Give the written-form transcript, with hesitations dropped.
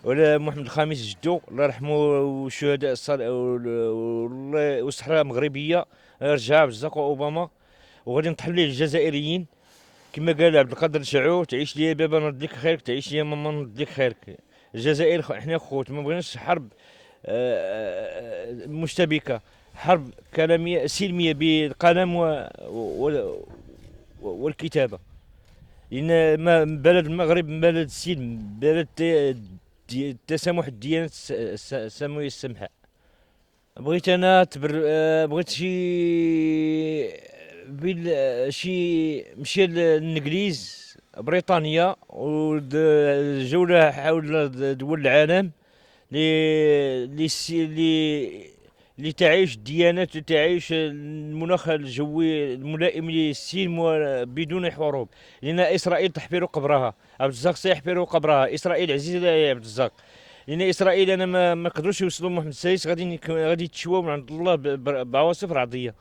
ولا محمد الخامس جدو الله يرحمه، والشهداء الصالح والصحراء المغربيه، رجع بزاف اوباما. وغادي نطحن ليه الجزائريين، كما قال عبد القادر شعو: تعيش لي بابا نرد لك خيرك، تعيش لي ماما نرد لك خيرك. الجزائر احنا خوت، ما بغيناش حرب مشتبكه، حرب كلاميه سلميه بالقلم والكتابه. لان بلد المغرب بلد السلم، بلد التسامح، الديانات السماويه السمحاء. بغيت انا بغيت شي مشي للانجليز، بريطانيا، والجولة حول دول العالم، لتعيش الديانات، وتعيش المناخ الجوي الملائم للسلم بدون حروب. لأن إسرائيل تحفر قبرها، عبد الرزاق سيحفر قبرها. إسرائيل عزيزة يا عبد الرزاق، لأن إسرائيل أنا ما يقدروش يوصلوا محمد السادس، غادي يتشواو من عند الله بعواصف رعدية.